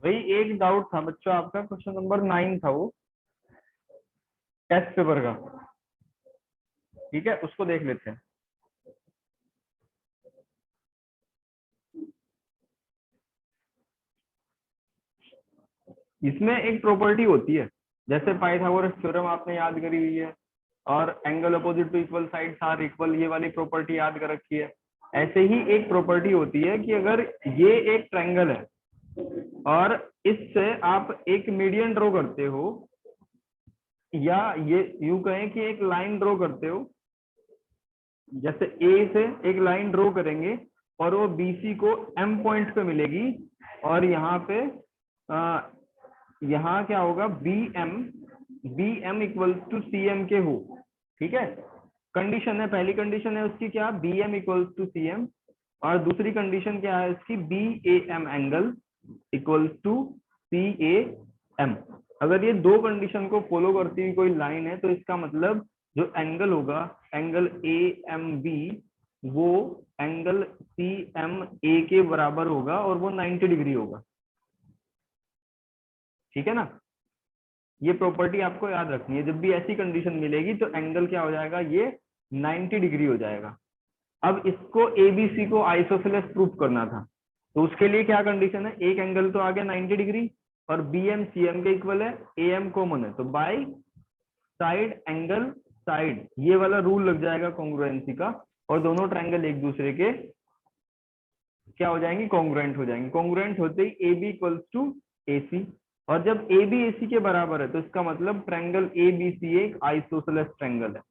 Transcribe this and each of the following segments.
वही एक डाउट था बच्चों, आपका क्वेश्चन नंबर 9 था वो, टेस्ट पेपर का। ठीक है, उसको देख लेते हैं। इसमें एक प्रॉपर्टी होती है, जैसे पाइथागोरस थ्योरम आपने याद करी हुई है, और angle opposite to equal sides are equal, ये वाली प्रॉपर्टी याद कर रखी है। ऐसे ही एक प्रॉपर्टी होती है कि अगर ये एक ट्रायंगल है और इससे आप एक मीडियन ड्रॉ करते हो, या ये यूं कहें कि एक लाइन ड्रॉ करते हो, जैसे ए से एक लाइन ड्रॉ करेंगे और वो बीसी को एम पॉइंट पे मिलेगी, और यहाँ पे यहाँ क्या होगा, B M equal to C M के हो। ठीक है, कंडीशन है, पहली कंडीशन है उसकी क्या, B M equal to C M, और दूसरी कंडीशन क्या है इसकी, B A M angle equal to C A M. अगर ये दो कंडीशन को फॉलो करती हुई कोई लाइन है, तो इसका मतलब जो एंगल होगा, एंगल ए एम बी, वो एंगल सी एम ए के बराबर होगा, और वो 90 डिग्री होगा। ठीक है ना, ये प्रॉपर्टी आपको याद रखनी है। जब भी ऐसी कंडीशन मिलेगी तो एंगल क्या हो जाएगा, ये 90 डिग्री हो जाएगा। अब इसको एबीसी को आइसोसेलेस प्रूफ करना था, तो उसके लिए क्या कंडीशन है, एक एंगल तो आ गया 90 डिग्री, और बी एम सी एम के इक्वल है, ए एम कॉमन है, तो बाय साइड एंगल साइड, ये वाला रूल लग जाएगा कॉन्ग्रुएंसी का, और दोनों ट्रायंगल एक दूसरे के क्या हो जाएंगे, कॉन्ग्रुएंट हो जाएंगे। कॉन्ग्रुएंट होते ही ए बी इक्वल्स टू ए सी, और जब ए बी ए सी के बराबर है तो इसका मतलब ट्रायंगल ए बी सी एक आइसोसेलेस ट्रायंगल है।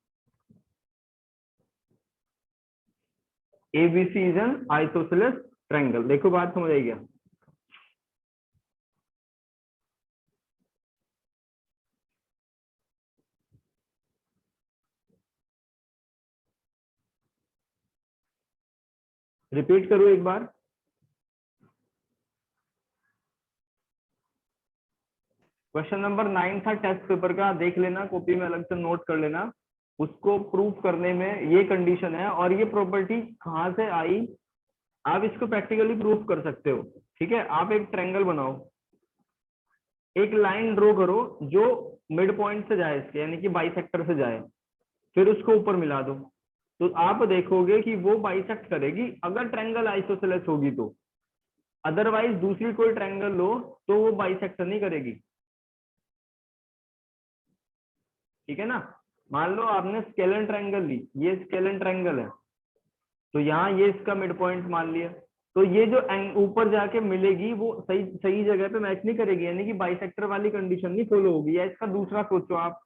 A B C is an isosceles triangle. देखो बात समझ आई क्या? रिपीट करो एक बार। क्वेश्चन नंबर 9 था टेस्ट पेपर का, देख लेना, कॉपी में अलग से नोट कर लेना। उसको प्रूफ करने में ये कंडीशन है, और ये प्रॉपर्टी कहाँ से आई, आप इसको प्रैक्टिकली प्रूफ कर सकते हो। ठीक है, आप एक ट्रायंगल बनाओ, एक लाइन ड्रॉ करो जो मिड पॉइंट से जाए इसके, यानी कि बाइसेक्टर से जाए, फिर उसको ऊपर मिला दो, तो आप देखोगे कि वो बाइसेक्ट करेगी अगर ट्रायंगल आइसोसेलेस होगी तो। अदरवाइज दूसरी कोई ट्रायंगल लो तो वो बाइसेक्ट नहीं करेगी। ठीक है ना, मान लो आपने स्केलर ट्रायंगल ली, ये स्केलर ट्रायंगल है, तो यहाँ ये इसका मिड पॉइंट मान लिया, तो ये जो ऊपर जाके मिलेगी वो सही सही जगह पे मैच नहीं करेगी, यानी कि बाइसेक्टर वाली कंडीशन नहीं फॉलो होगी। या इसका दूसरा सोचो आप,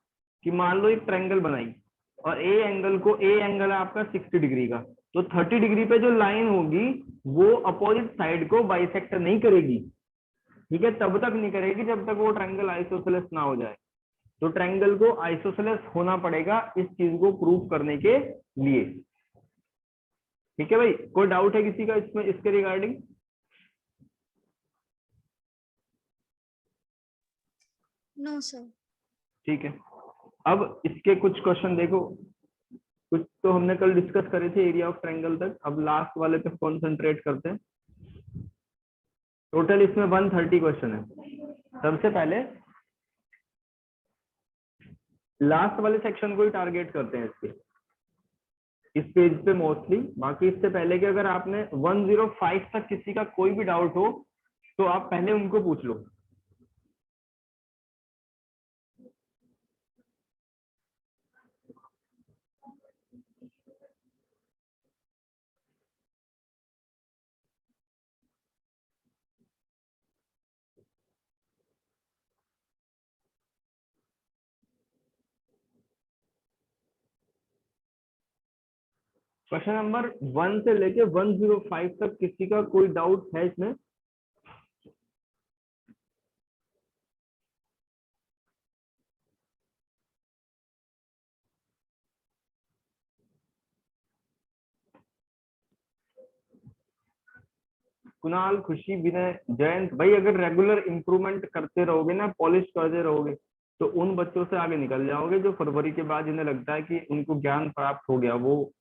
कि मान लो एक ट्रायंगल बनाई, और ए एंगल है आपका 60 डिग्री का, तो 30 डिग्री पे जो लाइन होगी वो अपोजिट साइड को बाइसेक्टर नहीं करेगी। ठीक है, तब तक नहीं करेगी जब तक वो ट्रायंगल आइसोसेलेस ना हो जाए। तो ट्रायंगल को आइसोसेलेस होना पड़ेगा इस चीज को प्रूव करने के लिए। ठीक है भाई, कोई डाउट है किसी का इसमें, इसके रिगार्डिंग? No sir. ठीक है, अब इसके कुछ क्वेश्चन देखो। कुछ तो हमने कल डिस्कस करे थे एरिया ऑफ ट्रायंगल तक, अब लास्ट वाले पे कॉन्सेंट्रेट करते हैं। टोटल इसमें 130 क्वेश्चन है। सबसे पहले लास्ट वाले सेक्शन को ही टारगेट करते हैं इसके, इस पेज पे मोस्टली। बाकी इससे पहले कि अगर आपने 105 तक किसी का कोई भी डाउट हो तो आप पहले उनको पूछ लो। क्वेश्चन नंबर 1 से लेके 105 तक किसी का कोई डाउट है इसमें? कुणाल, खुशी, विनय, जयंत भाई, अगर रेगुलर इंप्रूवमेंट करते रहोगे ना, पॉलिश करते रहोगे, तो उन बच्चों से आगे निकल जाओगे जो फरवरी के बाद जिन्हें लगता है कि उनको ज्ञान प्राप्त हो गया, वो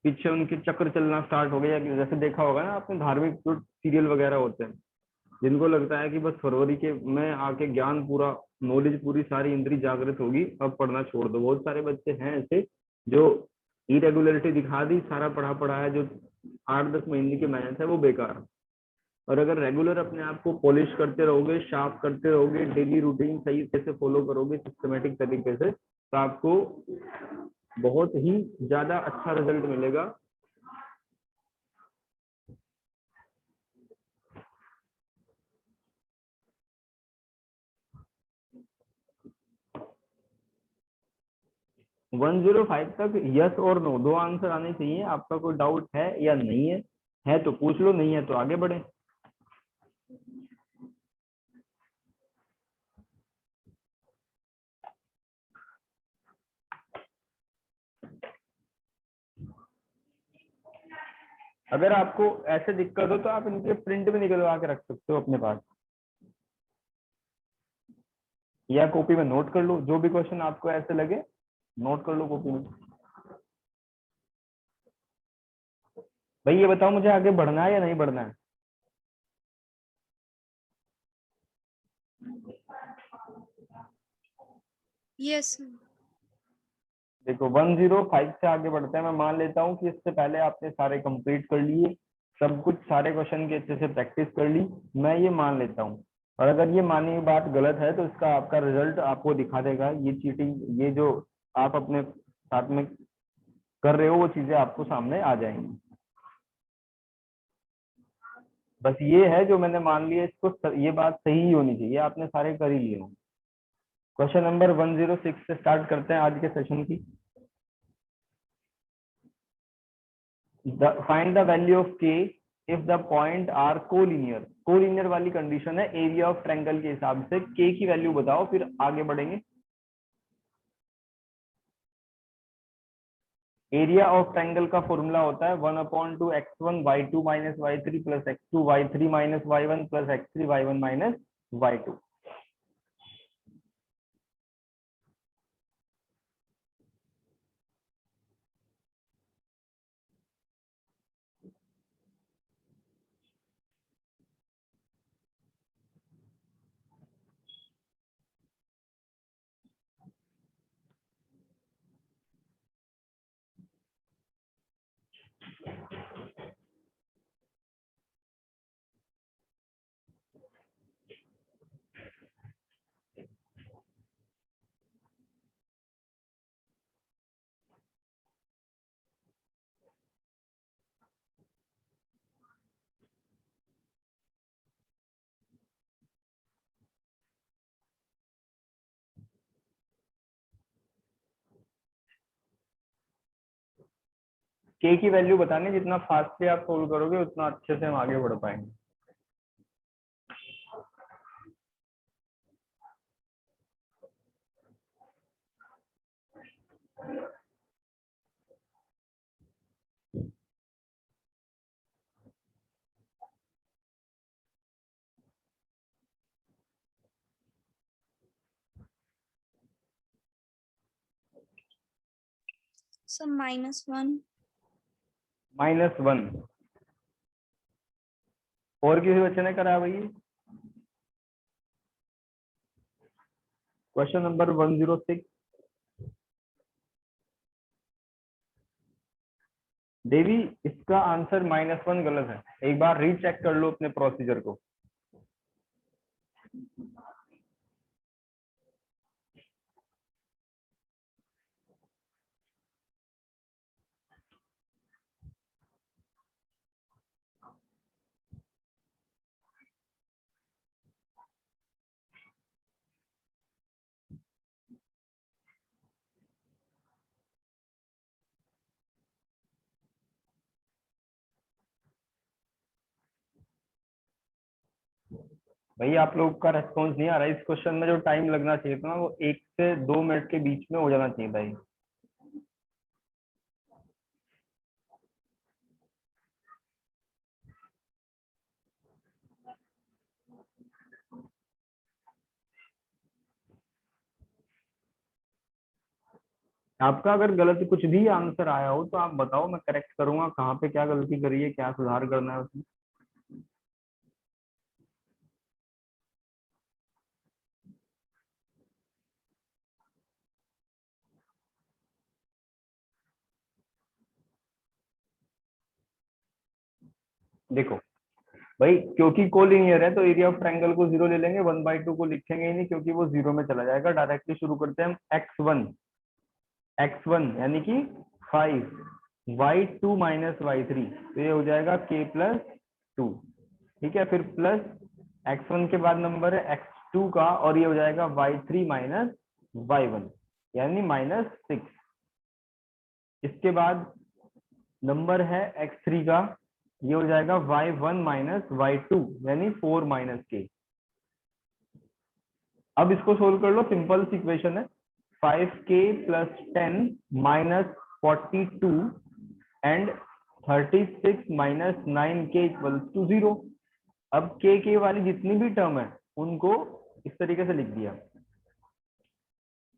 पीछे उनके चक्कर चलना स्टार्ट हो गया। जैसे देखा होगा ना आपने, धार्मिक जो सीरियल वगैरह होते हैं, जिनको लगता है कि बस फरवरी के में आके ज्ञान पूरा, नॉलेज पूरी सारी इंद्री जागृत होगी, अब पढ़ना छोड़ दो। बहुत सारे बच्चे हैं ऐसे जो इरेगुलरिटी दिखा दी, सारा पढ़ा पढ़ा है, जो 8-10 महीने की मेहनत है वो बेकार है। और अगर रेगुलर अपने आप को पॉलिश करते रहोगे, शार्प करते रहोगे, डेली रूटीन सही से फॉलो करोगे सिस्टमेटिक तरीके से, तो आपको बहुत ही ज्यादा अच्छा रिजल्ट मिलेगा। वन जीरो फाइव तक यस और नो दो आंसर आने चाहिए। आपका कोई डाउट है या नहीं है तो पूछ लो, नहीं है तो आगे बढ़े। अगर आपको ऐसे दिक्कत हो तो आप इनके प्रिंट भी निकलवा के रख सकते हो अपने पास, या कॉपी में नोट कर लो। जो भी क्वेश्चन आपको ऐसे लगे नोट कर लो कॉपी में। भाई ये बताओ, मुझे आगे बढ़ना है या नहीं बढ़ना है? Yes sir. देखो 105 से आगे बढ़ते हैं। मैं मान लेता हूँ कि इससे पहले आपने सारे कंप्लीट कर लिए, सब कुछ सारे क्वेश्चन की अच्छे से प्रैक्टिस कर ली, मैं ये मान लेता हूँ। और अगर ये मानी हुई बात गलत है तो इसका आपका रिजल्ट आपको दिखा देगा। ये चीटिंग, ये जो आप अपने साथ में कर रहे हो वो चीजें आपको सामने आ जाएंगी। बस ये है जो मैंने मान लिया, इसको ये बात सही ही होनी चाहिए, आपने सारे कर ही लिए हो। क्वेश्चन नंबर 106 से स्टार्ट करते हैं आज के सेशन की। Find the value of k if the point are collinear. Collinear वाली कंडीशन है एरिया ऑफ ट्रायंगल के हिसाब से। k की वैल्यू बताओ, फिर आगे बढ़ेंगे। एरिया ऑफ ट्रायंगल का फॉर्मूला होता है 1/2x1 y2 minus y3 plus x2 y3 minus y1 plus x3 y1 minus y2। k की वैल्यू बताने, जितना फास्टली आप सोल्व करोगे उतना अच्छे से हम आगे बढ़ पाएंगे। सर -1। -1। और किसी बच्चे ने करा भाई? Question number 106। देवी, इसका आंसर -1 गलत है। एक बार रीचेक कर लो अपने प्रोसीजर को। भाई आप लोग का रेस्पॉन्स नहीं आ रहा है। इस क्वेश्चन में जो टाइम लगना चाहिए था ना, वो 1 से 2 मिनट के बीच में हो जाना चाहिए भाई। आपका अगर गलत कुछ भी आंसर आया हो तो आप बताओ, मैं करेक्ट करूंगा कहाँ पे क्या गलती करी है, क्या सुधार करना है उसमें। देखो भाई, क्योंकि कोलिनियर है तो एरिया ऑफ ट्रायंगल को 0 ले लेंगे, 1/2 को लिखेंगे ही नहीं क्योंकि वो 0 में चला जाएगा। डायरेक्टली शुरू करते हैं हम। x1 यानी कि 5, y2 माइनस y3, तो ये हो जाएगा k+2। ठीक है, फिर प्लस x1 के बाद नंबर है x2 का, और ये हो जाएगा y3 माइनस y1 यानी -6। इसके बाद नंबर है x3 का, ये हो जाएगा y1 माइनस y2 यानी 4 माइनस k। अब इसको सोल्व कर लो, सिंपल सी इक्वेशन है। 5k + 10 - 42 and 36 - 9k = 0। अब k वाली जितनी भी टर्म है उनको इस तरीके से लिख दिया,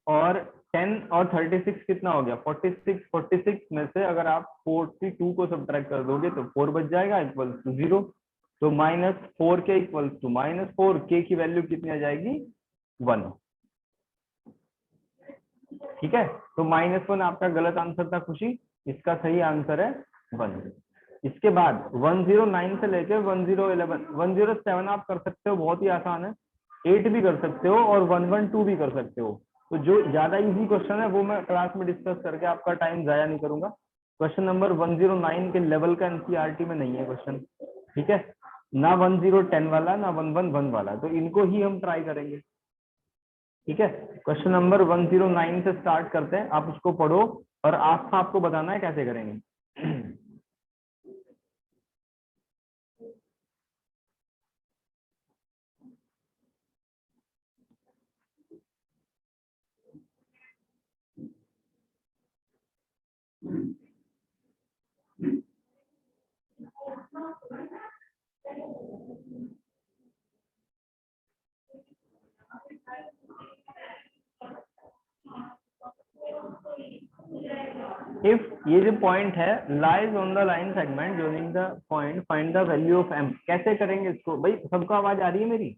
और 10 और 36 कितना हो गया 46 में से अगर आप 42 को सब्ट्रैक्ट कर दोगे तो 4 बच जाएगा = 0। तो -4k = -4, k की वैल्यू कितनी आ जाएगी 1। ठीक है, तो -1 आपका गलत आंसर था खुशी, इसका सही आंसर है 1। इसके बाद 109 से लेकर 1011 107 आप कर सकते हो, बहुत ही आसान है। 8 भी कर सकते हो और 112 भी कर सकते हो। तो जो ज्यादा इजी क्वेश्चन है वो मैं क्लास में डिस्कस करके आपका टाइम जाया नहीं करूंगा। क्वेश्चन नंबर 109 के लेवल का एनसीईआरटी में नहीं है क्वेश्चन। ठीक है, ना 1010 वाला ना 111 वाला, तो इनको ही हम ट्राई करेंगे। ठीक है, क्वेश्चन नंबर 109 से स्टार्ट करते हैं, आप उसको पढ़ो और आस्था आपको बताना है कैसे करेंगे। इफ ये जो पॉइंट है lies on the line segment joining the point, find the value of m। कैसे करेंगे इसको भाई, सबको आवाज आ रही है मेरी?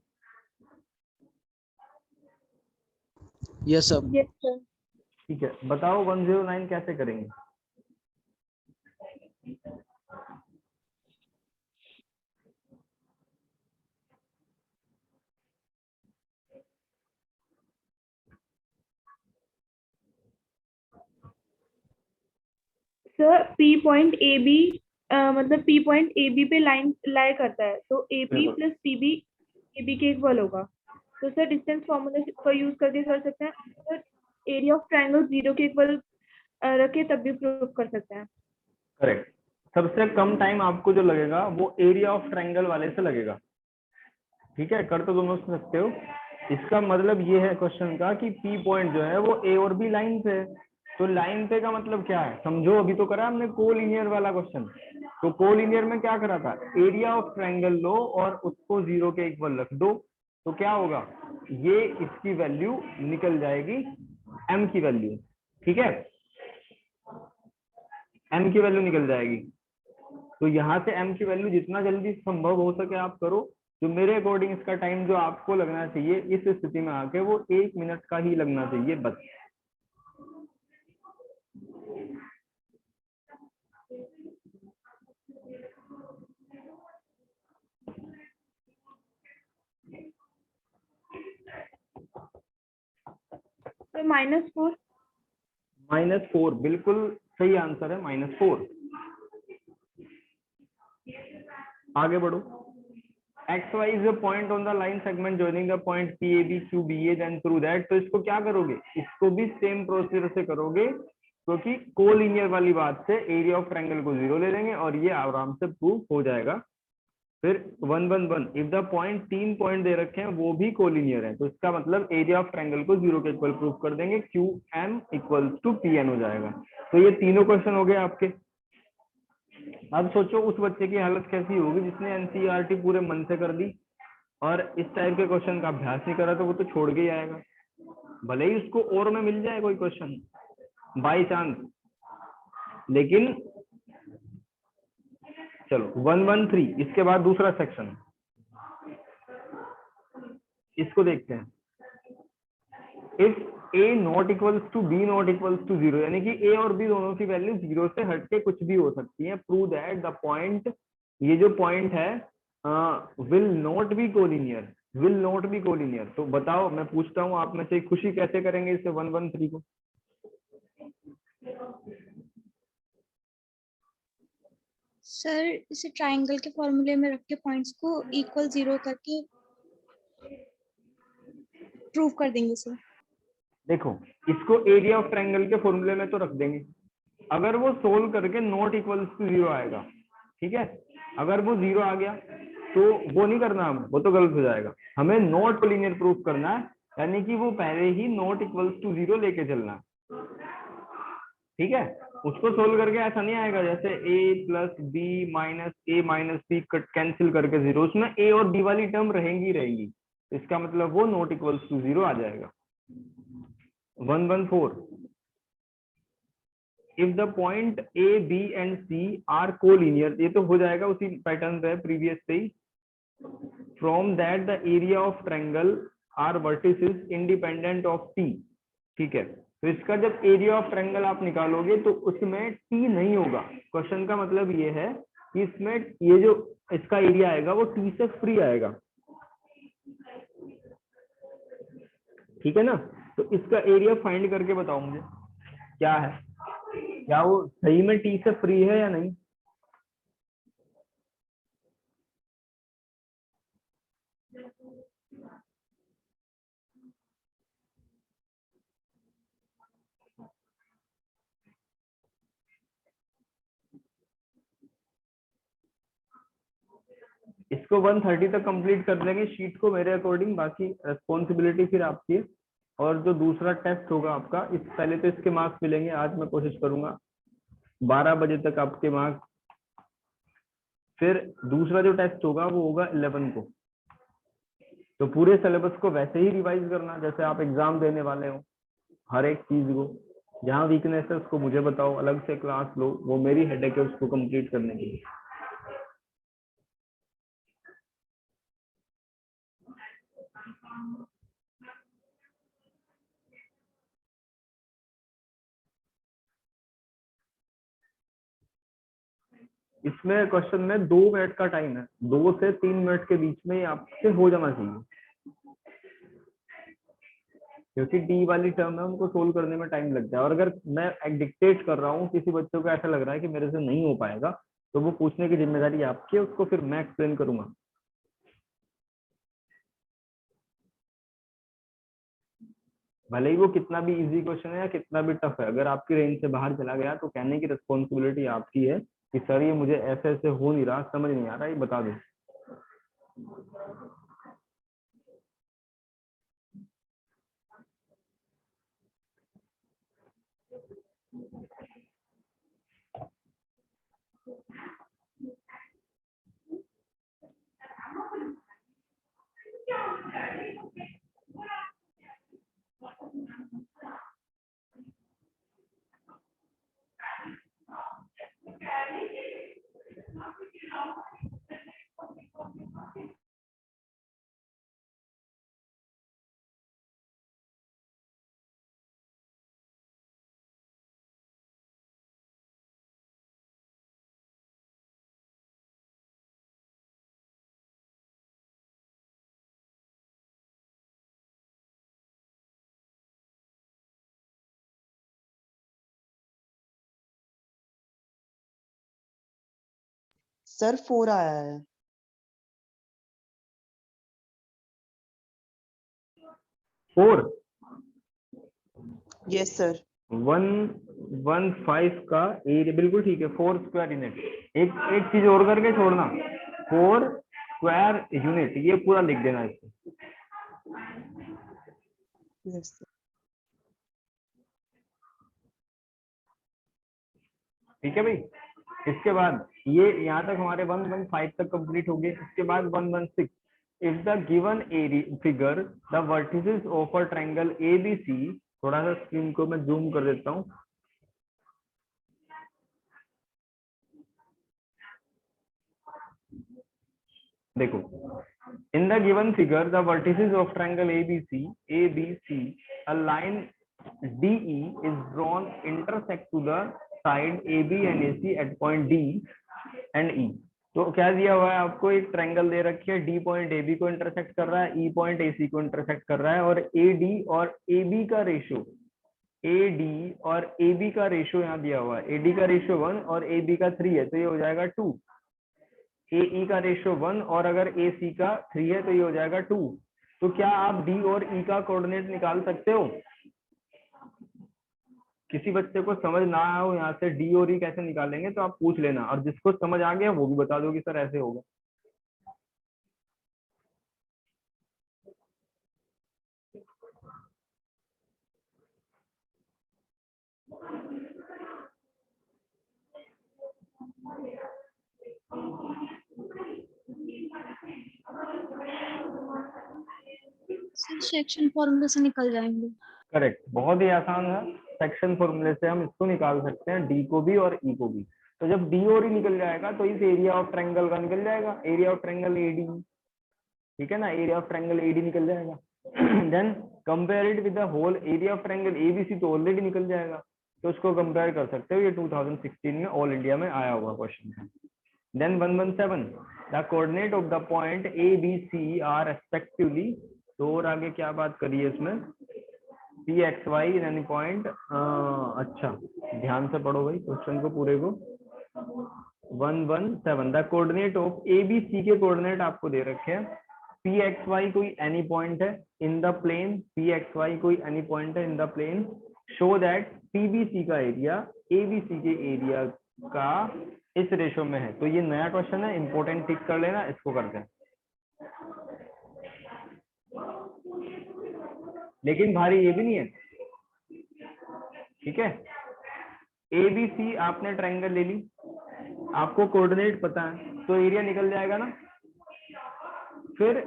Yes sir. Yes, sir. ठीक है, बताओ 109 कैसे करेंगे। Sir P point A B मतलब पी पॉइंट ए बी पे लाइन लाई करता है, तो ए बी बिल्कुल। Plus P B A B के इक्वल होगा। तो सर डिस्टेंस फॉर्मूला का यूज करके कर सकते हैं। सर एरिया ऑफ ट्रायंगल 0 के इक्वल रखे तब भी प्रूव कर सकते हैं। करेक्ट। सबसे कम टाइम आपको जो लगेगा वो एरिया ऑफ ट्रायंगल वाले से लगेगा। ठीक है, कर तो दोनों से सकते हो। इसका मतलब ये है क्वेश्चन का कि पी पॉइंट जो है वो ए और बी लाइन पे है। तो लाइन पे का मतलब क्या है समझो, अभी तो करा हमने कोलिनियर वाला क्वेश्चन। तो कोलिनियर में क्या करा था, एरिया ऑफ ट्रायंगल लो और उसको 0 के इक्वल रख दो, तो क्या होगा, ये इसकी वैल्यू निकल जाएगी m की वैल्यू। ठीक है, m की वैल्यू निकल जाएगी। तो यहाँ से m की वैल्यू जितना जल्दी संभव हो सके आप करो। तो मेरे अकॉर्डिंग इसका टाइम जो आपको लगना चाहिए इस स्थिति में आके वो 1 मिनट का ही लगना चाहिए बस। तो -4। -4 बिल्कुल सही आंसर है, -4। आगे बढ़ो। X Y is a point on the line segment joining the point P A B Q B A then through that. तो इसको क्या करोगे, इसको भी सेम प्रोसीजर से करोगे, क्योंकि कोलिनियर वाली बात से एरिया ऑफ ट्रायंगल को 0 ले लेंगे और ये आराम से प्रूफ हो जाएगा। फिर 111 इफ द पॉइंट 3 पॉइंट दे रखे हैं वो भी कोलिनियर है, तो इसका मतलब एरिया ऑफ ट्रायंगल को 0 के इक्वल प्रूफ कर देंगे, Q M equal to P N हो जाएगा। तो ये तीनों क्वेश्चन हो गए आपके। अब सोचो उस बच्चे की हालत कैसी होगी जिसने एनसीईआरटी पूरे मन से कर दी और इस टाइप के क्वेश्चन का अभ्यास नहीं करा, तो वो तो छोड़ के ही आएगा। भले ही उसको और में मिल जाए कोई क्वेश्चन बाई चांस, लेकिन चलो 113 इसके बाद दूसरा सेक्शन, इसको देखते हैं। If a not equals to b not equals to 0, यानी कि a और b दोनों की वैल्यू 0 से हट के कुछ भी हो सकती है, प्रूव दैट द पॉइंट ये जो पॉइंट है will not be collinear, will not be collinear. तो बताओ, मैं पूछता हूँ आप में से, खुशी कैसे करेंगे इसे 113 को? सर इसे ट्राइंगल के फॉर्मूले में रख के पॉइंट्स को इक्वल 0 करके प्रूव कर देंगे सर। देखो, इसको एरिया ऑफ ट्रायंगल के फॉर्मूले में तो रख देंगे, अगर वो सोल्व करके नॉट इक्वल्स टू 0 आएगा, ठीक है, अगर वो 0 आ गया तो वो नहीं करना हमें, वो तो गलत हो जाएगा। हमें नॉट कोलिनियर प्रूफ करना है, यानी कि वो पहले ही नॉट इक्वल्स टू 0 लेके चलना है, ठीक है। उसको सोल्व करके ऐसा नहीं आएगा जैसे a plus B minus A minus B cancel करके 0, उसमें a और b वाली टर्म रहेंगी रहेंगी, इसका मतलब वो नॉट इक्वल्स टू 0 आ जाएगा। 114, if the point a b and c are collinear, ये तो हो जाएगा उसी पैटर्न पे प्रीवियस से ही। from that the area of triangle are vertices independent of t, ठीक है। तो इसका जब एरिया ऑफ ट्रायंगल आप निकालोगे तो उसमें t नहीं होगा। क्वेश्चन का मतलब ये है कि इसमें ये जो इसका एरिया आएगा वो t से फ्री आएगा, ठीक है ना। तो इसका एरिया फाइंड करके बताओ मुझे क्या है, क्या वो सही में टी से फ्री है या नहीं। इसको 130 तक कंप्लीट कर देंगे शीट को मेरे अकॉर्डिंग, बाकी रेस्पॉन्सिबिलिटी फिर आपकी है। और जो दूसरा टेस्ट होगा आपका, इस पहले तो इसके मार्क्स मिलेंगे, आज मैं कोशिश करूंगा 12 बजे तक आपके मार्क्स। फिर दूसरा जो टेस्ट होगा वो होगा 11 को। तो पूरे सिलेबस को वैसे ही रिवाइज करना जैसे आप एग्जाम देने वाले हो, हर एक चीज को, जहाँ वीकनेस है उसको मुझे बताओ, अलग से क्लास लो, वो मेरी हेडेक है उसको कंप्लीट करने के लिए। इसमें क्वेश्चन में 2 मिनट का टाइम है, 2 से 3 मिनट के बीच में आपसे हो जाना चाहिए, क्योंकि डी वाली टर्म है उनको सोल्व करने में टाइम लगता है। और अगर मैं डिक्टेट कर रहा हूँ, किसी बच्चों को ऐसा लग रहा है कि मेरे से नहीं हो पाएगा, तो वो पूछने की जिम्मेदारी आपकी है, उसको फिर मैं एक्सप्लेन करूंगा। भले ही वो कितना भी इजी क्वेश्चन है या कितना भी टफ है, अगर आपकी रेंज से बाहर चला गया तो कहने की रिस्पॉन्सिबिलिटी आपकी है कि सर ये मुझे ऐसे ऐसे हो नहीं रहा, समझ नहीं आ रहा, ये बता दो। सर 4 आया है। 4 यस सर। 115 का एरिया बिल्कुल ठीक है, 4 स्क्वायर यूनिट। एक एक चीज और करके छोड़ना, 4 स्क्वायर यूनिट, ये पूरा लिख देना इसको। Yes sir. ठीक है भाई। इसके बाद ये यहाँ तक हमारे 115 तक कंप्लीट हो गए। इसके बाद 116, if the given area figure the vertices of a triangle ABC, थोड़ा सा स्क्रीन को मैं जूम कर देता हूँ। देखो, in the given figure the vertices of triangle ABC, a line DE is drawn intersect to the side AB and AC at point D and E. तो क्या दिया हुआ है आपको, एक ट्रायंगल दे रखी है, डी पॉइंट ए बी को इंटरसेक्ट कर रहा है, ई पॉइंट ए सी को इंटरसेक्ट कर रहा है, और ए डी और ए बी का रेशियो, ए डी और ए बी का रेशियो यहाँ दिया हुआ है, ए डी का रेशियो 1 और ए बी का 3 है तो ये हो जाएगा 2, ए ई का रेशियो 1 और अगर ए सी का 3 है तो ये हो जाएगा 2। तो क्या आप डी और ई का कोऑर्डिनेट निकाल सकते हो? किसी बच्चे को समझ ना आया हो यहाँ से डी और ई कैसे निकालेंगे तो आप पूछ लेना, और जिसको समझ आ गया वो भी बता दो कि सर ऐसे होगा। सर सेक्शन फॉर्मूले से निकल जाएंगे। करेक्ट, बहुत ही आसान है, सेक्शन फॉर्मूले से हम इसको निकाल सकते हैं, डी को भी और ई को भी। तो जब डी और ई निकल जाएगा तो इस एरिया ऑफ ट्रायंगल का निकल जाएगा, एरिया ऑफ ट्रायंगल एडी, ठीक है ना, एरिया ऑफ ट्रायंगल एडी निकल जाएगा। Then compare it with the whole area of triangle ABC, तो ऑलरेडी निकल जाएगा, तो उसको कंपेयर कर सकते हो, ये 2016 में ऑल इंडिया में आया हुआ क्वेश्चन है। Then 117 the coordinate of the point A B C are respectively, तो और आगे क्या बात करी है इसमें, P X Y in any point, अच्छा ध्यान से पढ़ो भाई क्वेश्चन को पूरे को। 117 the coordinate of A B C के कोऑर्डिनेट आपको दे रखे हैं, पी एक्स वाई कोई एनी पॉइंट है in the plane, P X Y कोई एनी पॉइंट है in the plane, show that PBC का एरिया एबीसी के एरिया का इस रेशो में है। तो ये नया क्वेश्चन है, इंपॉर्टेंट, टिक कर लेना, इसको करते हैं। लेकिन भारी ये भी नहीं है, ठीक है। ए बी सी आपने ट्रायंगल ले ली, आपको कोऑर्डिनेट पता है तो एरिया निकल जाएगा ना। फिर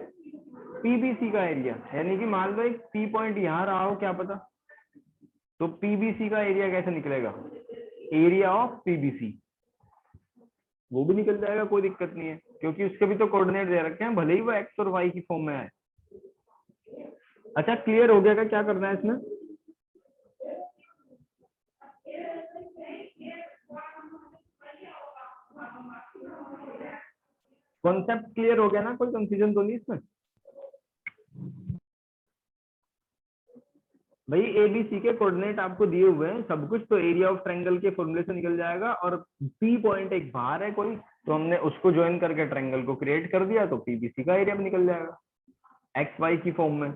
पीबीसी का एरिया, यानी कि मान लो एक पी पॉइंट यहाँ रहा हो, क्या पता, तो पीबीसी का एरिया कैसे निकलेगा, एरिया ऑफ पीबीसी, वो भी निकल जाएगा, कोई दिक्कत नहीं है, क्योंकि उसके भी तो कोऑर्डिनेट दे रखे हैं, भले ही वो एक्स और वाई की फॉर्म में आए। अच्छा क्लियर हो गया क्या, क्या करना है इसमें? कॉन्सेप्ट क्लियर हो गया ना, कोई कंफ्यूजन तो नहीं इसमें? भाई ए बी सी के कोऑर्डिनेट आपको दिए हुए हैं सब कुछ, तो एरिया ऑफ ट्रायंगल के फॉर्मूले से निकल जाएगा, और पी पॉइंट एक बाहर है कोई, तो हमने उसको ज्वाइन करके ट्रायंगल को क्रिएट कर दिया, तो पीबीसी का एरिया भी निकल जाएगा एक्स वाई की फॉर्म में।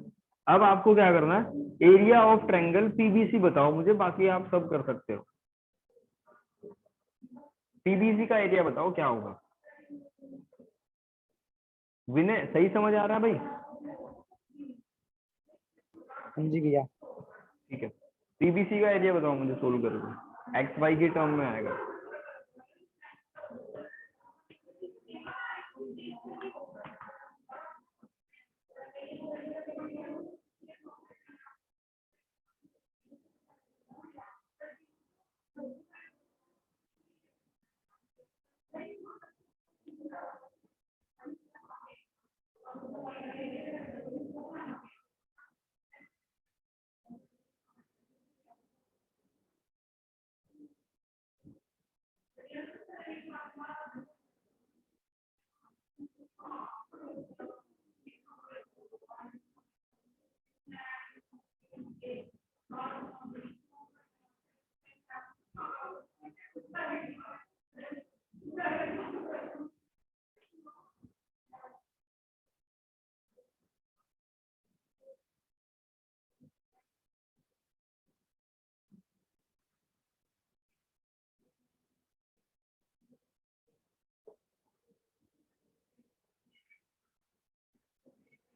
अब आपको क्या करना है, एरिया ऑफ ट्रायंगल पीबीसी बताओ मुझे, बाकी आप सब कर सकते हो। पीबीसी का एरिया बताओ क्या होगा। विनय सही समझ आ रहा है भाई? जी भैया। ठीक है, पीबीसी का एरिया बताओ मुझे सोल्व करके, एक्स वाई के टर्म में आएगा।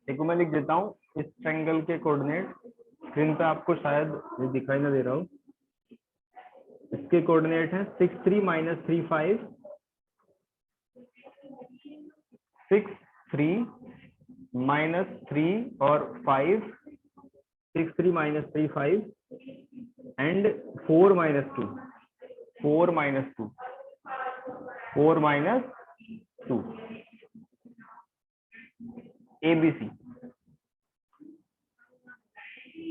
देखो मैं लिख देता हूँ इस ट्रायंगल के कोऑर्डिनेट, स्क्रीन पे आपको शायद ये दिखाई ना दे रहा हो। इसके कोऑर्डिनेट हैं 6 3 माइनस 3 5, 6 3 माइनस 3 और 5, 6 3 minus 3 5 and 4 minus 2, 4 minus 2, 4 minus 2, ABC,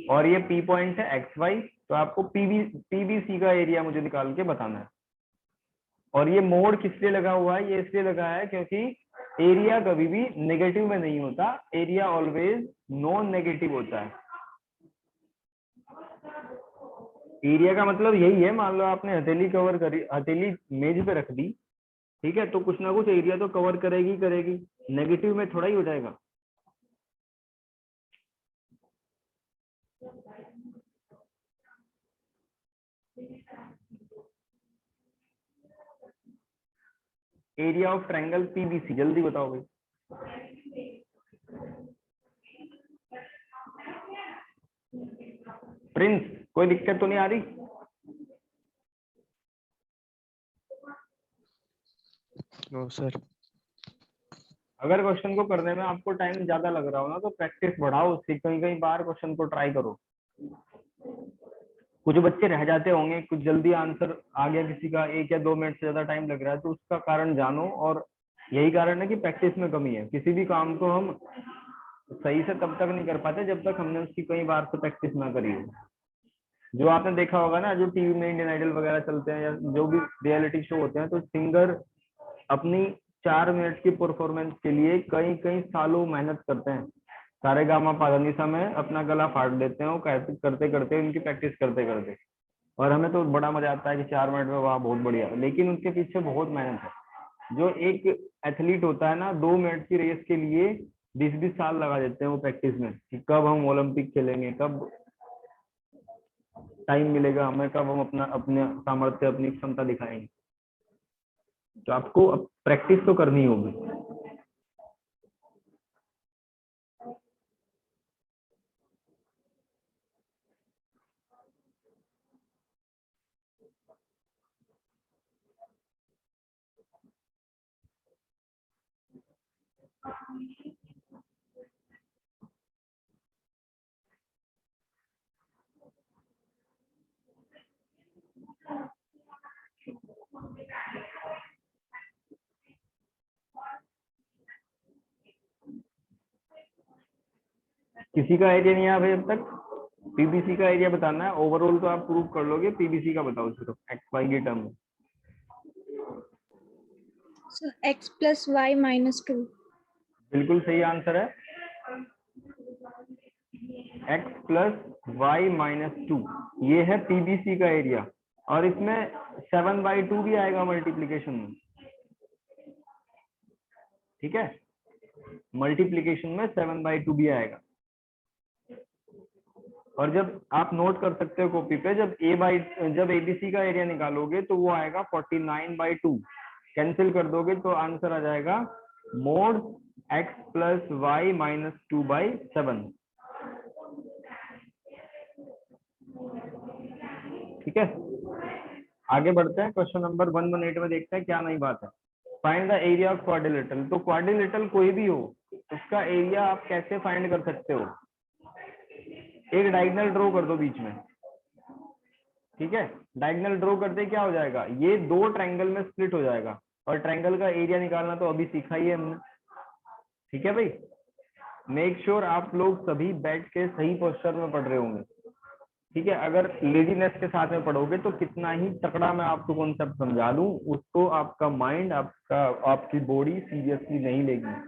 और ये पी पॉइंट है एक्स वाई, तो आपको पीबीसी का एरिया मुझे निकाल के बताना है। और ये मोड किस लिए लगा हुआ है? ये इसलिए लगा है क्योंकि एरिया कभी भी नेगेटिव में नहीं होता, एरिया ऑलवेज नॉन नेगेटिव होता है। एरिया का मतलब यही है, मान लो आपने हथेली कवर करी, हथेली मेज पे रख दी, ठीक है, तो कुछ ना कुछ एरिया तो कवर करेगी करेगी, नेगेटिव में थोड़ा ही हो जाएगा। एरिया ऑफ ट्रायंगल पीबीसी, जल्दी बताओ भाई। प्रिंस, कोई दिक्कत तो नहीं आ रही? No sir. अगर क्वेश्चन को करने में आपको टाइम ज्यादा लग रहा हो ना, तो प्रैक्टिस बढ़ाओ उसकी, कई कई बार क्वेश्चन को ट्राई करो। कुछ बच्चे रह जाते होंगे, कुछ जल्दी आंसर आ गया किसी का, 1 या 2 मिनट से ज्यादा टाइम लग रहा है, तो उसका कारण जानो, और यही कारण है कि प्रैक्टिस में कमी है। किसी भी काम को हम सही से तब तक नहीं कर पाते जब तक हमने उसकी कई बार से प्रैक्टिस ना करी हो। जो आपने देखा होगा ना, जो टीवी में इंडियन आइडल वगैरह चलते हैं या जो भी रियलिटी शो होते हैं, तो सिंगर अपनी 4 मिनट की परफॉर्मेंस के लिए कई कई सालों मेहनत करते हैं। सारे गामा पाधानीसा में अपना गला फाड़ देते हैं, वो करते करते उनकी प्रैक्टिस करते करते, और हमें तो बड़ा मजा आता है कि 4 मिनट में वाह बहुत बढ़िया, लेकिन उनके पीछे बहुत मेहनत है। जो एक एथलीट होता है ना, 2 मिनट की रेस के लिए 20-20 साल लगा देते हैं वो प्रैक्टिस में, कि कब हम ओलंपिक खेलेंगे, कब टाइम मिलेगा हमें, कब हम अपने सामर्थ्य, अपनी क्षमता दिखाएंगे। तो आपको प्रैक्टिस तो करनी होगी। किसी का आइडिया नहीं है भाई अब तक? पीबीसी का एरिया बताना है, ओवरऑल तो आप प्रूव कर लोगे, पीबीसी का बताओ सिर्फ एक्स वाई की टर्म में। So x plus y minus 2. बिल्कुल सही आंसर है, x प्लस वाई माइनस 2, ये है पीबीसी का एरिया। और इसमें 7/2 भी आएगा मल्टीप्लीकेशन में, ठीक है, मल्टीप्लीकेशन में 7/2 भी आएगा। और जब आप नोट कर सकते हो कॉपी पे, जब एबीसी का एरिया निकालोगे तो वो आएगा 49/2, कैंसिल कर दोगे तो आंसर आ जाएगा mod x plus Y minus 2/7। ठीक है, आगे बढ़ते हैं, क्वेश्चन नंबर 118 में देखते हैं क्या नई बात है। Find the area of quadrilateral. तो क्वाड्रिलेटरल कोई भी हो, उसका एरिया आप कैसे फाइंड कर सकते हो? एक डायगोनल ड्रॉ कर दो बीच में, ठीक है, डायगोनल ड्रॉ करते क्या हो जाएगा, ये 2 ट्रायंगल में स्प्लिट हो जाएगा, और ट्रायंगल का एरिया निकालना तो अभी सीखा ही है हमने। ठीक है भाई, मेक श्योर आप लोग सभी बैठ के सही पोस्चर में पढ़ रहे होंगे, ठीक है। अगर लेजीनेस के साथ में पढ़ोगे तो कितना ही तकड़ा मैं आपको कॉन्सेप्ट समझा दूं, उसको आपका माइंड, आपकी बॉडी सीरियसली नहीं लेगी।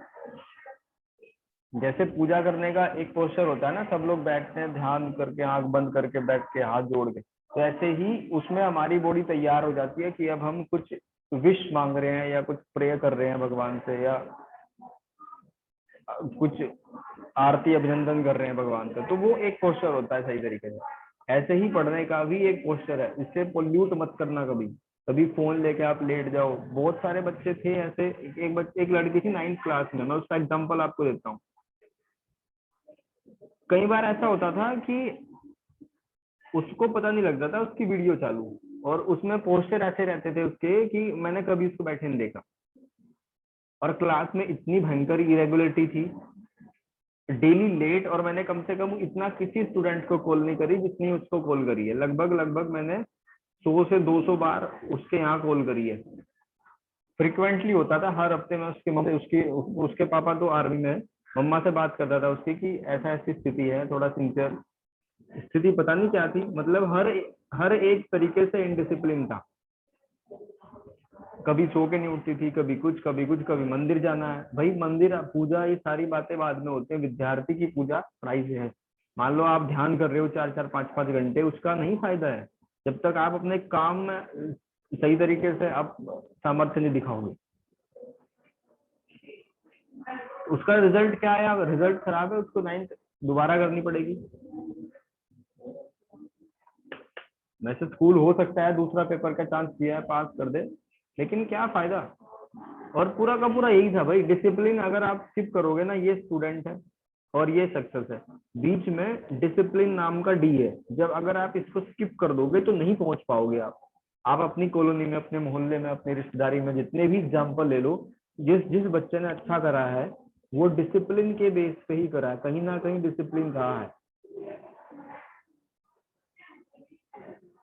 जैसे पूजा करने का एक पोस्चर होता है ना, सब लोग बैठते हैं ध्यान करके, आंख बंद करके बैठ के, हाथ जोड़ के, तो ऐसे ही उसमें हमारी बॉडी तैयार हो जाती है कि अब हम कुछ विश मांग रहे हैं या कुछ प्रे कर रहे हैं भगवान से, या कुछ आरती अभिनंदन कर रहे हैं भगवान से, तो वो एक पोस्चर होता है सही तरीके से। ऐसे ही पढ़ने का भी एक पोस्चर है, इससे पोल्यूट मत करना कभी। कभी फोन लेके आप लेट जाओ, बहुत सारे बच्चे थे ऐसे, एक लड़की थी 9th क्लास में, मैं उसका एग्जांपल आपको देता हूँ। कई बार ऐसा होता था कि उसको पता नहीं लगता था उसकी वीडियो चालू, और उसमें पोस्टर ऐसे रहते थे उसके कि मैंने कभी उसको बैठे नहीं देखा। और क्लास में इतनी भयंकर इरेगुलरिटी थी, डेली लेट, और मैंने कम से कम इतना किसी स्टूडेंट को कॉल नहीं करी जितनी उसको कॉल करी है। लगभग मैंने 100 से 200 बार उसके यहाँ कॉल करी है। फ्रिक्वेंटली होता था, हर हफ्ते में उसके पापा तो आर्मी में, मम्मा से बात करता था उसकी कि ऐसा ऐसी स्थिति है, थोड़ा सिंसियर स्थिति, पता नहीं क्या थी, मतलब हर एक तरीके से इनडिसिप्लिन था। कभी सो के नहीं उठती थी, कभी कुछ कभी कुछ, कभी मंदिर जाना है। भाई मंदिर पूजा ये सारी बातें बाद में होती है, विद्यार्थी की पूजा प्राइज है। मान लो आप ध्यान कर रहे हो 4-4 5-5 घंटे, उसका नहीं फायदा है जब तक आप अपने काम में सही तरीके से आप सामर्थ्य नहीं दिखाओगे। उसका रिजल्ट क्या है? अगर रिजल्ट खराब है उसको 9th दोबारा करनी पड़ेगी। वैसे स्कूल हो सकता है दूसरा पेपर का चांस दिया है, पास कर दे, लेकिन क्या फायदा। और पूरा का पूरा यही था भाई, डिसिप्लिन अगर आप स्किप करोगे ना, ये स्टूडेंट है और ये सक्सेस है। बीच में डिसिप्लिन नाम का डी है, जब अगर आप इसको स्किप कर दोगे तो नहीं पहुंच पाओगे आप अपनी कॉलोनी में, अपने मोहल्ले में, अपनी रिश्तेदारी में जितने भी एग्जाम्पल ले लो, जिस जिस बच्चे ने अच्छा करा है वो डिसिप्लिन के बेस पे ही करा है, कहीं ना कहीं डिसिप्लिन रहा है।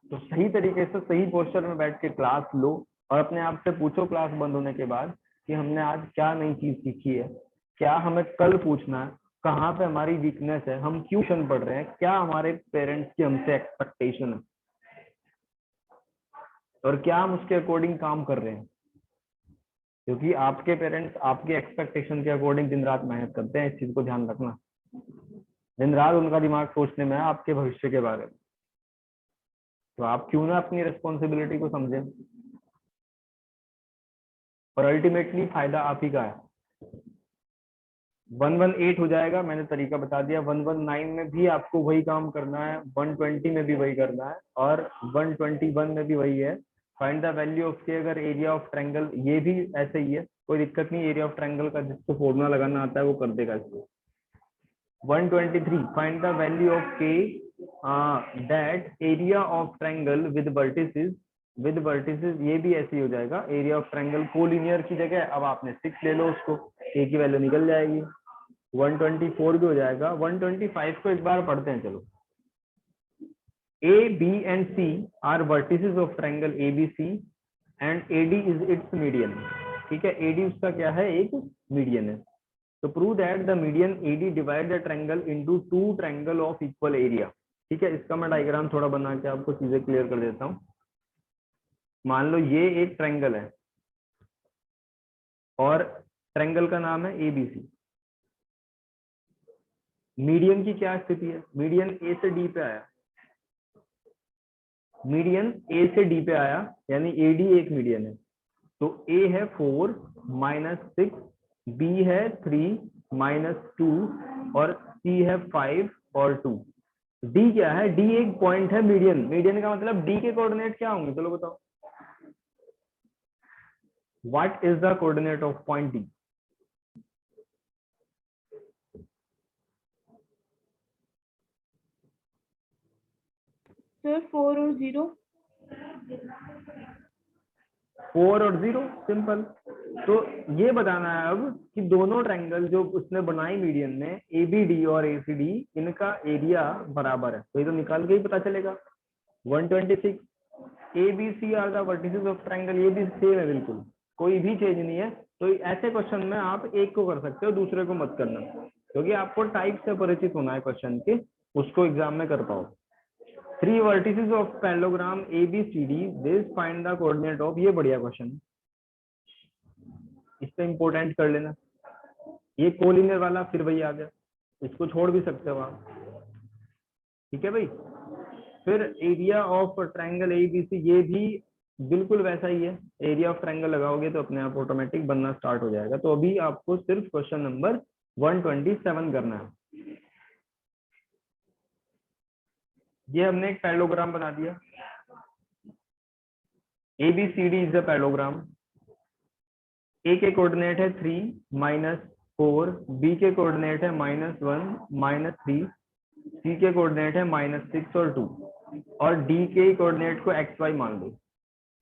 तो सही तरीके से सही पोस्चर में बैठ के क्लास लो और अपने आप से पूछो क्लास बंद होने के बाद कि हमने आज क्या नई चीज सीखी है, क्या हमें कल पूछना है, कहाँ पे हमारी वीकनेस है, हम क्यों ट्यूशन पढ़ रहे हैं, क्या हमारे पेरेंट्स की हमसे एक्सपेक्टेशन है और क्या हम उसके अकॉर्डिंग काम कर रहे हैं। क्योंकि आपके पेरेंट्स आपके एक्सपेक्टेशन के अकॉर्डिंग दिन रात मेहनत करते हैं, इस चीज को ध्यान रखना। दिन रात उनका दिमाग सोचने में है आपके भविष्य के बारे में। तो आप क्यों ना अपनी रिस्पॉन्सिबिलिटी को समझें, और अल्टीमेटली फायदा आप ही का है। 118 हो जाएगा, मैंने तरीका बता दिया। 119 में भी आपको वही काम करना है, 120 में भी वही करना है, और 121 में भी वही है। फाइंड द वैल्यू ऑफ के, अगर एरिया ऑफ ट्रायंगल, ये भी ऐसे ही है, कोई दिक्कत नहीं। एरिया ऑफ ट्रायंगल का जिसको फॉर्मूला लगाना आता है वो कर देगा इसको। 123 फाइंड द वैल्यू ऑफ के that area of triangle with vertices, with vertices, ये भी ऐसे ही हो जाएगा। एरिया ऑफ ट्रायंगल कोलिनियर की जगह अब आपने 6 ले लो, उसको ए की वैल्यू निकल जाएगी। 124 भी हो जाएगा। 125 को एक बार पढ़ते हैं, चलो। A B and C are vertices of triangle ABC and AD is its median. ठीक है, एडी उसका क्या है, एक मीडियन है। तो prove that the median AD divide the triangle into 2 triangle of equal area. ठीक है, इसका मैं डायग्राम थोड़ा बना के आपको चीजें क्लियर कर देता हूँ। मान लो ये एक ट्रायंगल है और ट्रायंगल का नाम है एबीसी। मीडियन की क्या स्थिति है? मीडियन ए से डी पे आया, मीडियन ए से डी पे आया, यानी एडी एक मीडियन है। तो ए है 4 - 6, बी है 3 - 2 और सी है 5 और 2। डी क्या है? डी एक पॉइंट है मीडियन। मीडियन का मतलब डी के कोऑर्डिनेट क्या होंगे, चलो बताओ। What is the coordinate of point D? Sir 4 और 0। 4 और 0, सिंपल। तो ये बताना है अब कि दोनों ट्रायंगल जो उसने बनाई मीडियन ने, एबीडी और एसीडी, इनका एरिया बराबर है। तो ये तो निकाल के ही पता चलेगा। 126 ABC are the vertices of triangle, ये भी सेम है, बिल्कुल कोई भी चेंज नहीं है। तो ऐसे क्वेश्चन में आप एक को कर सकते हो, दूसरे को मत करना, क्योंकि आपको टाइप से परिचित होना है क्वेश्चन के, उसको एग्जाम में कर पाओ। 3 vertices of parallelogram ABCD, this find the coordinate of, ये बढ़िया क्वेश्चन है, इससे इंपोर्टेंट कर लेना। ये कोलिनियर वाला फिर वही आ गया, इसको छोड़ भी सकते हो आप। ठीक है भाई। फिर एरिया ऑफ ट्रायंगल ABC, ये भी बिल्कुल वैसा ही है। एरिया ऑफ ट्रायंगल लगाओगे तो अपने आप ऑटोमेटिक बनना स्टार्ट हो जाएगा। तो अभी आपको सिर्फ क्वेश्चन नंबर 127 करना है। ये हमने एक पैरेललोग्राम बना दिया। ABCD is the parallelogram. A के कोऑर्डिनेट है 3 - 4, बी के कोऑर्डिनेट है -1 - 3, सी के कोऑर्डिनेट है -6 और 2, और डी के कोऑर्डिनेट को XY मान लो।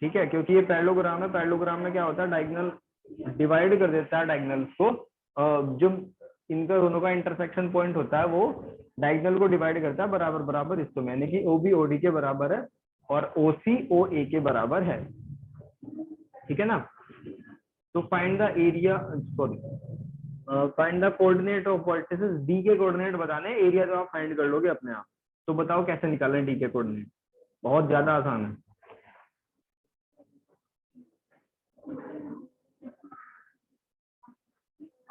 ठीक है, क्योंकि ये पैरेललोग्राम है। पैरेललोग्राम में क्या होता है, डायगोनल डिवाइड कर देता है डायगोनल्स को। जो इनका दोनों का इंटरसेक्शन पॉइंट होता है वो डायगोनल को डिवाइड करता है बराबर बराबर हिस्सों में, यानी कि OB OD के बराबर है और OC OA के बराबर है। ठीक है ना। तो find the area, sorry, find the coordinate of vertices. D के कोऑर्डिनेट बताने, एरिया तो आप फाइंड कर लोगे अपने आप। तो बताओ कैसे निकालें डी के कोऑर्डिनेट? बहुत ज्यादा आसान है।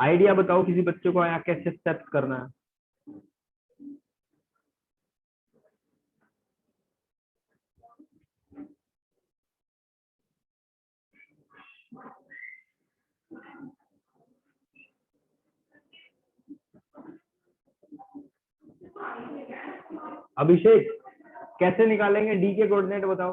आइडिया बताओ किसी बच्चे को आया कैसे स्टेप्स करना है? अभिषेक कैसे निकालेंगे डी के कोऑर्डिनेट बताओ?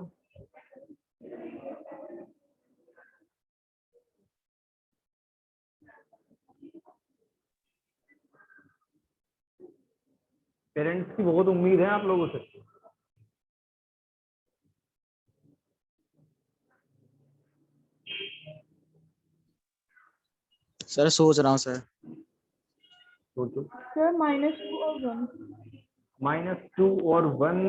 पेरेंट्स की बहुत उम्मीद है आप लोगों से। सर सोच रहा हूँ सर। सोचो। सर -2 और 1। -2 और 1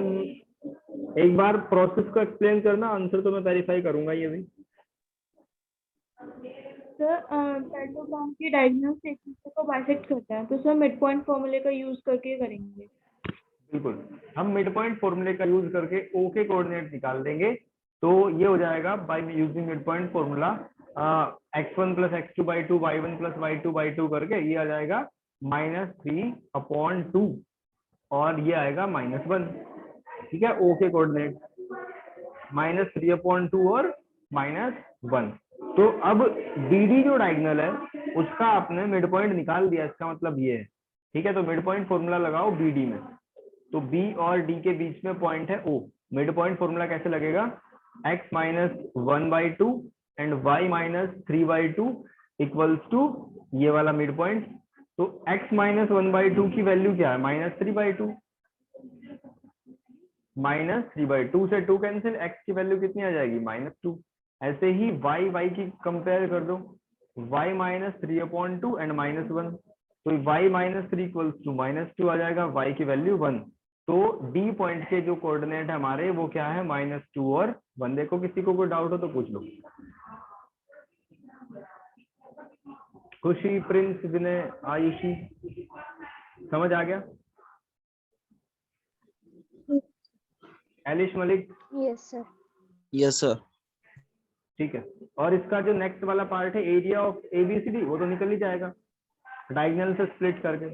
एक बार प्रोसेस को एक्सप्लेन करना, आंसर तो मैं वेरीफाई करूंगा ये भी। सर पैरेललोग्राम की डायगोनल्स एक दूसरे को बाइसेक्ट करते हैं, तो सर मिड पॉइंट फॉर्मूले का यूज करके करेंगे। बिल्कुल, हम मिड पॉइंट फॉर्मूले का यूज करके ओ के कोऑर्डिनेट निकाल देंगे। तो ये हो जाएगा by using mid point formula x1 + x2/2 y1 + y2/2 करके ये आ जाएगा -3/2 और ये आएगा -1। ठीक है, ओ के कोऑर्डिनेट -3/2 और -1। तो अब BD जो डायगोनल है उसका आपने मिड पॉइंट निकाल दिया, इसका मतलब ये है। ठीक है, तो मिड पॉइंट फॉर्मूला लगाओ BD में। तो B और D के बीच में पॉइंट है O। मिड पॉइंट फॉर्मूला कैसे लगेगा? x - 1/2 and y - 3/2 equals to ये वाला मिड पॉइंट। तो x - 1/2 की वैल्यू क्या है? -3/2। -3/2 से 2 कैंसिल, x की वैल्यू कितनी आ जाएगी? -2। ऐसे ही y की कंपेयर कर दो, y - 3/2 एंड -1। तो y - 3 इक्वल्स टू -2 आ जाएगा, y की वैल्यू 1। तो D पॉइंट के जो कोऑर्डिनेट है हमारे वो क्या है? -2 और 1। देखो किसी को कोई डाउट हो तो पूछ लो। खुशी, प्रिंस, विनय, आयुषी, समझ आ गया? Eilish, Malik? Yes sir. Yes sir. ठीक है, और इसका जो नेक्स्ट वाला पार्ट है एरिया ऑफ ABCD वो तो निकल ही जाएगा डायगोनल से स्प्लिट करके।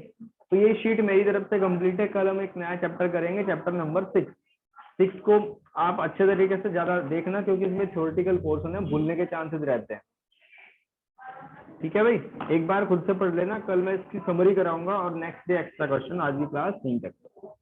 तो ये शीट मेरी तरफ से कंप्लीट है। कल हम एक नया चैप्टर करेंगे, चैप्टर नंबर 6 को आप अच्छे तरीके से ज्यादा देखना क्योंकि इसमें थ्योरेटिकल पोर्शन है, भूलने के चांसेस रहते हैं। ठीक है भाई, एक बार खुद से पढ़ लेना, कल मैं इसकी समरी कराऊंगा और नेक्स्ट डे एक्स्ट्रा क्वेश्चन। आज की क्लास नहीं करता।